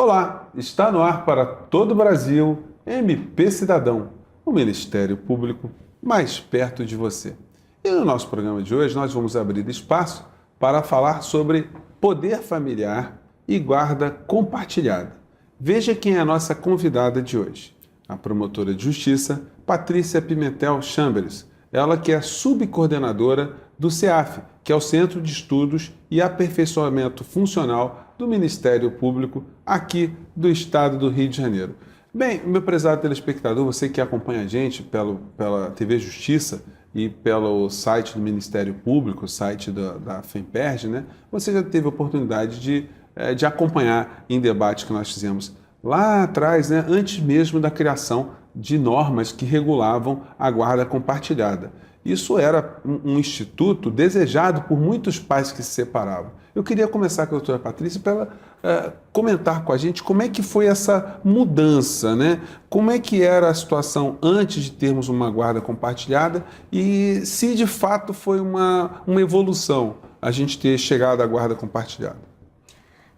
Olá, está no ar para todo o Brasil, MP Cidadão, o Ministério Público mais perto de você. E no nosso programa de hoje nós vamos abrir espaço para falar sobre poder familiar e guarda compartilhada. Veja quem é a nossa convidada de hoje, a promotora de justiça Patrícia Pimentel Chambers, ela que é subcoordenadora do CEAF, que é o Centro de Estudos e Aperfeiçoamento Funcional do Ministério Público aqui do Estado do Rio de Janeiro. Bem, meu prezado telespectador, você que acompanha a gente pela TV Justiça e pelo site do Ministério Público, o site da FEMPERJ, né? Você já teve a oportunidade de acompanhar em debate que nós fizemos lá atrás, né? Antes mesmo da criação de normas que regulavam a guarda compartilhada. Isso era um instituto desejado por muitos pais que se separavam. Eu queria começar com a doutora Patrícia para ela comentar com a gente como é que foi essa mudança, né? Como é que era a situação antes de termos uma guarda compartilhada e se de fato foi uma evolução a gente ter chegado à guarda compartilhada.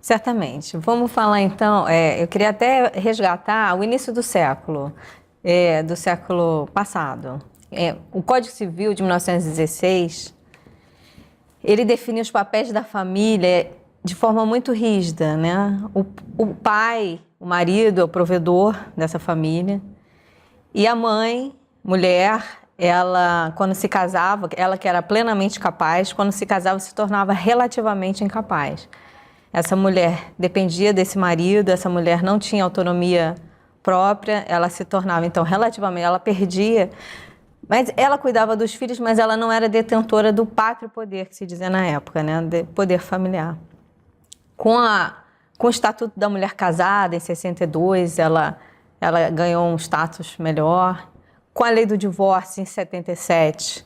Certamente. Vamos falar então, eu queria até resgatar o início do século passado. O Código Civil de 1916, ele define os papéis da família de forma muito rígida, né? O pai, o marido, é o provedor dessa família, e a mãe, mulher, ela, quando se casava, ela que era plenamente capaz, quando se casava se tornava relativamente incapaz. Essa mulher dependia desse marido, essa mulher não tinha autonomia própria, ela se tornava, então, relativamente, ela perdia. Mas ela cuidava dos filhos, mas ela não era detentora do pátrio poder, que se dizia na época, né? De poder familiar. Com o Estatuto da Mulher Casada, em 62, ela ganhou um status melhor. Com a Lei do Divórcio, em 77,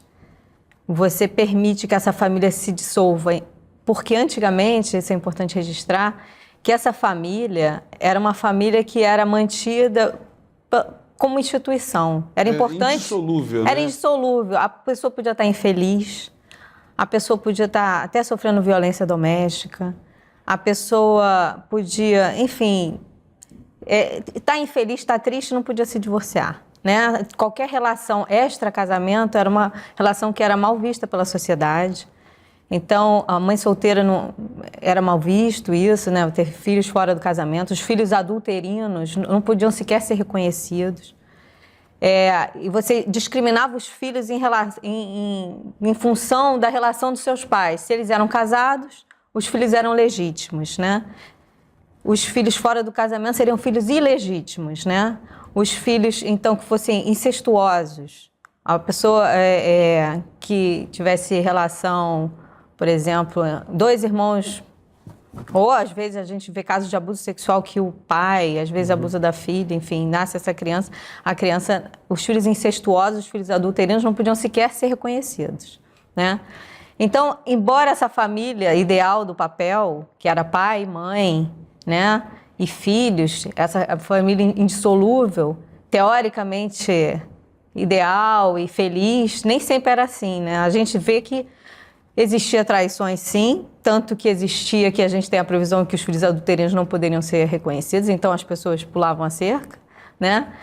você permite que essa família se dissolva, porque antigamente, isso é importante registrar, que essa família era uma família que era mantida como instituição. Era importante. Indissolúvel, né? Era indissolúvel. A pessoa podia estar infeliz, a pessoa podia estar até sofrendo violência doméstica, a pessoa podia, enfim, estar infeliz, estar triste, não podia se divorciar, né? Qualquer relação extra-casamento era uma relação que era mal vista pela sociedade. Então, a mãe solteira não era mal visto isso, né? Ter filhos fora do casamento, os filhos adulterinos não podiam sequer ser reconhecidos. E você discriminava os filhos em função da relação dos seus pais. Se eles eram casados, os filhos eram legítimos, né? Os filhos fora do casamento seriam filhos ilegítimos, né? Os filhos, então, que fossem incestuosos. A pessoa que tivesse relação, por exemplo, dois irmãos, ou às vezes a gente vê casos de abuso sexual que o pai, às vezes abusa da filha, enfim, nasce essa criança, os filhos incestuosos, os filhos adulterinos não podiam sequer ser reconhecidos, né? Então, embora essa família ideal do papel, que era pai, mãe, né, e filhos, essa família indissolúvel, teoricamente ideal e feliz, nem sempre era assim, né? A gente vê que existia traições, sim, tanto que existia que a gente tem a previsão que os filhos adulterinos não poderiam ser reconhecidos, então as pessoas pulavam a cerca, né?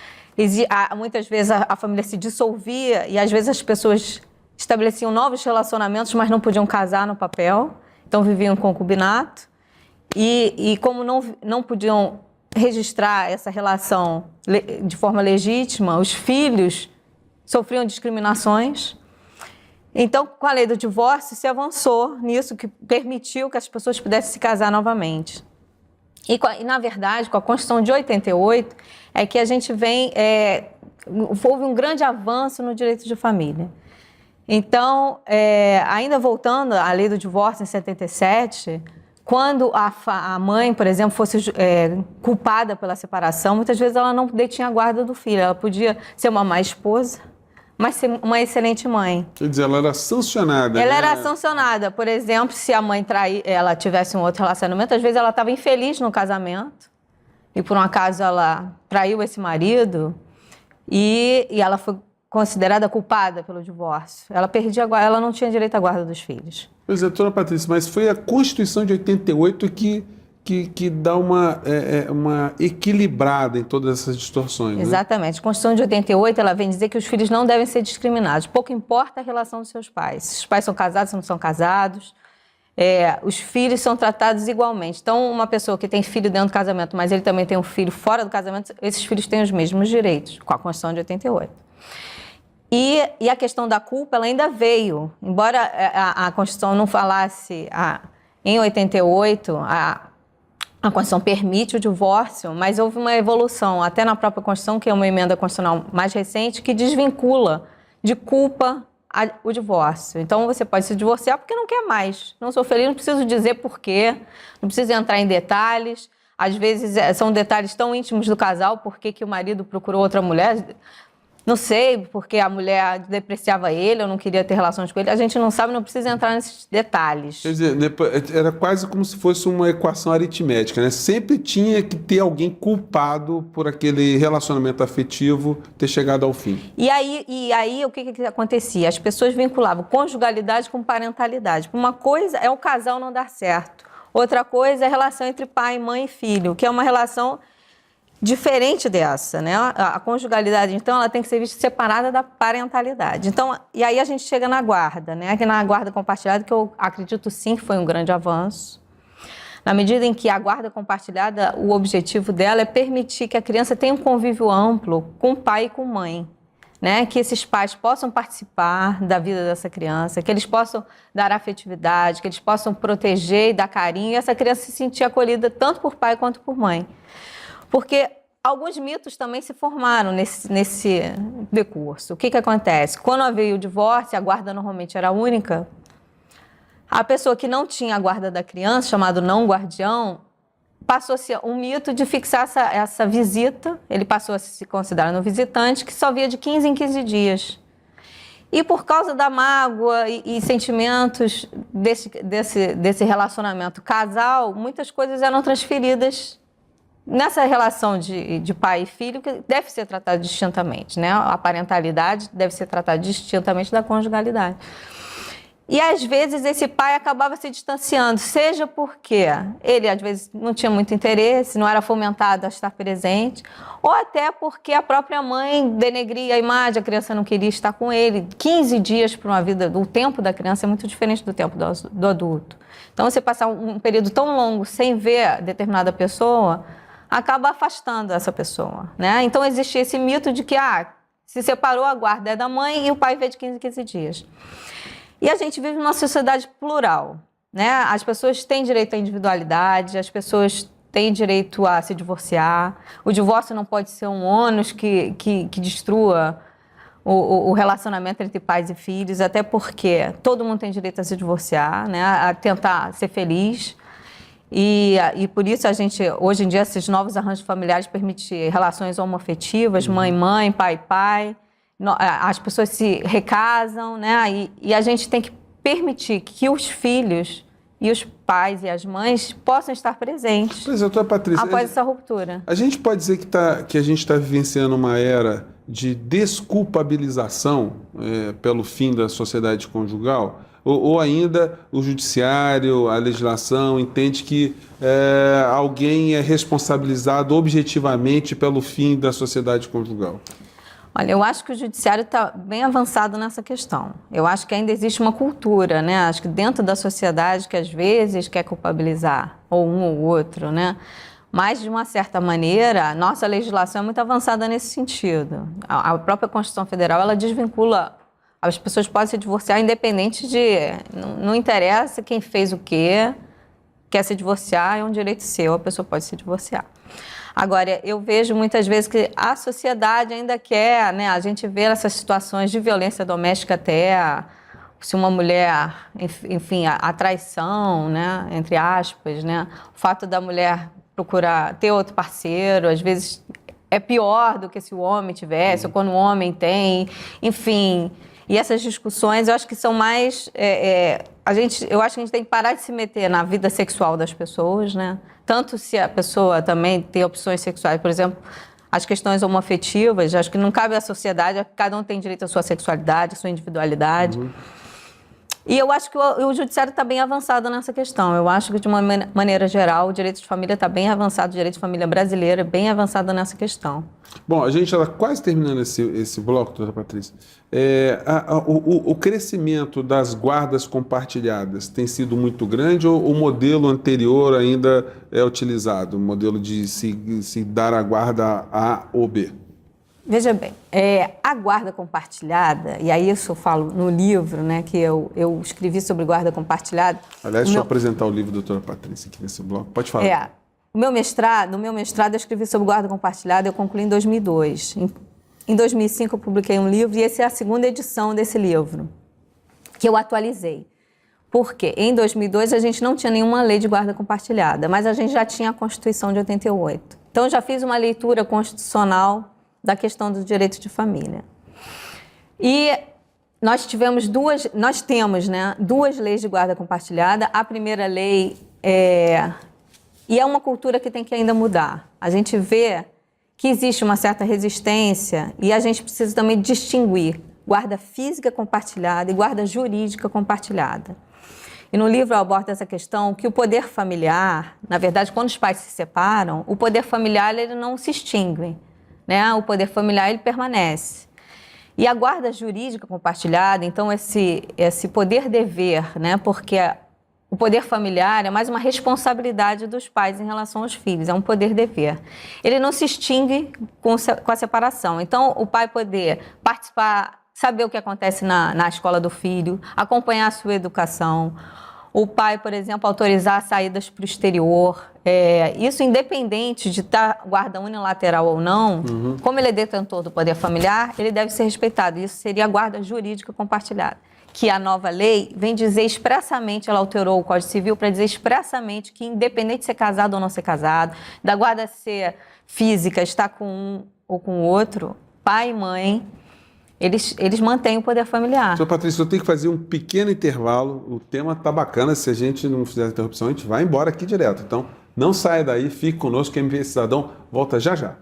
Muitas vezes a família se dissolvia e às vezes as pessoas estabeleciam novos relacionamentos, mas não podiam casar no papel, então viviam em concubinato e como não podiam registrar essa relação de forma legítima, os filhos sofriam discriminações. Então, com a lei do divórcio, se avançou nisso, que permitiu que as pessoas pudessem se casar novamente. E na verdade, com a Constituição de 88, é que a gente houve um grande avanço no direito de família. Então, ainda voltando à lei do divórcio em 77, quando a mãe, por exemplo, fosse culpada pela separação, muitas vezes ela não detinha a guarda do filho, ela podia ser uma má esposa, mas ser uma excelente mãe. Quer dizer, ela era sancionada. Ela né? era sancionada. Por exemplo, se a mãe ela tivesse um outro relacionamento, às vezes ela estava infeliz no casamento e por um acaso ela traiu esse marido e ela foi considerada culpada pelo divórcio. Ela perdia a guarda, ela não tinha direito à guarda dos filhos. Pois é, doutora Patrícia, mas foi a Constituição de 88 que que dá uma equilibrada em todas essas distorções. Exatamente. A Constituição de 88, ela vem dizer que os filhos não devem ser discriminados. Pouco importa a relação dos seus pais. Se os pais são casados, se não são casados. Os filhos são tratados igualmente. Então, uma pessoa que tem filho dentro do casamento, mas ele também tem um filho fora do casamento, esses filhos têm os mesmos direitos, com a Constituição de 88. E a questão da culpa, ela ainda veio. Embora a Constituição não falasse em 88, a Constituição permite o divórcio, mas houve uma evolução, até na própria Constituição, que é uma emenda constitucional mais recente, que desvincula de culpa o divórcio. Então, você pode se divorciar porque não quer mais. Não sou feliz, não preciso dizer por quê, não preciso entrar em detalhes. Às vezes, são detalhes tão íntimos do casal, por que o marido procurou outra mulher. Não sei, porque a mulher depreciava ele, eu não queria ter relações com ele. A gente não sabe, não precisa entrar nesses detalhes. Quer dizer, era quase como se fosse uma equação aritmética, né? Sempre tinha que ter alguém culpado por aquele relacionamento afetivo ter chegado ao fim. E aí o que acontecia? As pessoas vinculavam conjugalidade com parentalidade. Uma coisa é o casal não dar certo. Outra coisa é a relação entre pai, mãe e filho, que é uma relação diferente dessa, né? A conjugalidade, então, ela tem que ser vista separada da parentalidade. Então, e aí a gente chega na guarda, né? Aqui na guarda compartilhada, que eu acredito sim que foi um grande avanço. Na medida em que a guarda compartilhada, o objetivo dela é permitir que a criança tenha um convívio amplo com pai e com mãe, né? Que esses pais possam participar da vida dessa criança, que eles possam dar afetividade, que eles possam proteger e dar carinho, e essa criança se sentir acolhida tanto por pai quanto por mãe. Porque alguns mitos também se formaram nesse decurso. O que acontece? Quando havia o divórcio, a guarda normalmente era única, a pessoa que não tinha a guarda da criança, chamado não guardião, passou a ser um mito de fixar essa visita, ele passou a se considerar um visitante que só via de 15 em 15 dias. E por causa da mágoa e sentimentos desse relacionamento casal, muitas coisas eram transferidas nessa relação de pai e filho, que deve ser tratada distintamente, né? A parentalidade deve ser tratada distintamente da conjugalidade. E, às vezes, esse pai acabava se distanciando, seja porque ele, às vezes, não tinha muito interesse, não era fomentado a estar presente, ou até porque a própria mãe denegria a imagem, a criança não queria estar com ele. 15 dias para uma vida, o tempo da criança é muito diferente do tempo do adulto. Então, você passar um período tão longo sem ver determinada pessoa, acaba afastando essa pessoa, né? Então, existe esse mito de que, se separou, a guarda é da mãe e o pai vê de 15 em 15 dias. E a gente vive numa sociedade plural, né? As pessoas têm direito à individualidade, as pessoas têm direito a se divorciar. O divórcio não pode ser um ônus que destrua o relacionamento entre pais e filhos, até porque todo mundo tem direito a se divorciar, né? A tentar ser feliz. E por isso a gente, hoje em dia, esses novos arranjos familiares permitem relações homoafetivas, mãe-mãe, pai-pai. As pessoas se recasam, né? E a gente tem que permitir que os filhos e os pais e as mães possam estar presentes. Pois é, Patrícia, após essa ruptura. A gente pode dizer que a gente está vivenciando uma era de desculpabilização pelo fim da sociedade conjugal? Ou ainda o judiciário, a legislação entende que alguém é responsabilizado objetivamente pelo fim da sociedade conjugal? Olha, eu acho que o judiciário está bem avançado nessa questão. Eu acho que ainda existe uma cultura, né? Acho que dentro da sociedade que às vezes quer culpabilizar ou um ou outro, né? Mas, de uma certa maneira, a nossa legislação é muito avançada nesse sentido. A própria Constituição Federal, ela desvincula. As pessoas podem se divorciar independente de... Não interessa quem fez o quê, quer se divorciar, é um direito seu, a pessoa pode se divorciar. Agora, eu vejo muitas vezes que a sociedade ainda quer, né? A gente vê essas situações de violência doméstica até, se uma mulher, enfim, a traição, né? Entre aspas, né? O fato da mulher procurar ter outro parceiro, às vezes é pior do que se o homem tivesse, ou quando o homem tem, enfim... E essas discussões, eu acho que são mais... eu acho que a gente tem que parar de se meter na vida sexual das pessoas, né? Tanto se a pessoa também tem opções sexuais, por exemplo, as questões homoafetivas, acho que não cabe à sociedade, cada um tem direito à sua sexualidade, à sua individualidade. E eu acho que o judiciário está bem avançado nessa questão. Eu acho que, de uma maneira geral, o direito de família está bem avançado, o direito de família brasileiro é bem avançado nessa questão. Bom, a gente já está quase terminando esse bloco, doutora Patrícia. O crescimento das guardas compartilhadas tem sido muito grande ou o modelo anterior ainda é utilizado? O modelo de se dar a guarda A ou B? Veja bem, a guarda compartilhada, e aí isso eu falo no livro, né, que eu escrevi sobre guarda compartilhada. Aliás, deixa eu apresentar o livro da doutora Patrícia aqui nesse bloco. Pode falar. No meu mestrado eu escrevi sobre guarda compartilhada, eu concluí em 2002. Em 2005 eu publiquei um livro e essa é a segunda edição desse livro, que eu atualizei. Porque em 2002 a gente não tinha nenhuma lei de guarda compartilhada, mas a gente já tinha a Constituição de 88. Então eu já fiz uma leitura constitucional da questão do direito de família. E nós temos duas leis de guarda compartilhada. A primeira lei e é uma cultura que tem que ainda mudar. A gente vê que existe uma certa resistência e a gente precisa também distinguir guarda física compartilhada e guarda jurídica compartilhada. E no livro eu abordo essa questão que o poder familiar, na verdade, quando os pais se separam, o poder familiar ele não se extingue, né? O poder familiar ele permanece. E a guarda jurídica compartilhada, então esse poder-dever, né? Porque o poder familiar é mais uma responsabilidade dos pais em relação aos filhos, é um poder-dever. Ele não se extingue com a separação. Então, o pai poder participar, saber o que acontece na escola do filho, acompanhar a sua educação. O pai, por exemplo, autorizar saídas para o exterior. Isso independente de estar guarda unilateral ou não, como ele é detentor do poder familiar, ele deve ser respeitado. Isso seria a guarda jurídica compartilhada. Que a nova lei vem dizer expressamente, ela alterou o Código Civil para dizer expressamente que, independente de ser casado ou não ser casado, da guarda ser física, estar com um ou com o outro, pai e mãe, eles mantêm o poder familiar. Sr. Patrícia, eu tenho que fazer um pequeno intervalo. O tema está bacana. Se a gente não fizer a interrupção, a gente vai embora aqui direto. Então, não saia daí, fique conosco, que a MP Cidadão volta já já.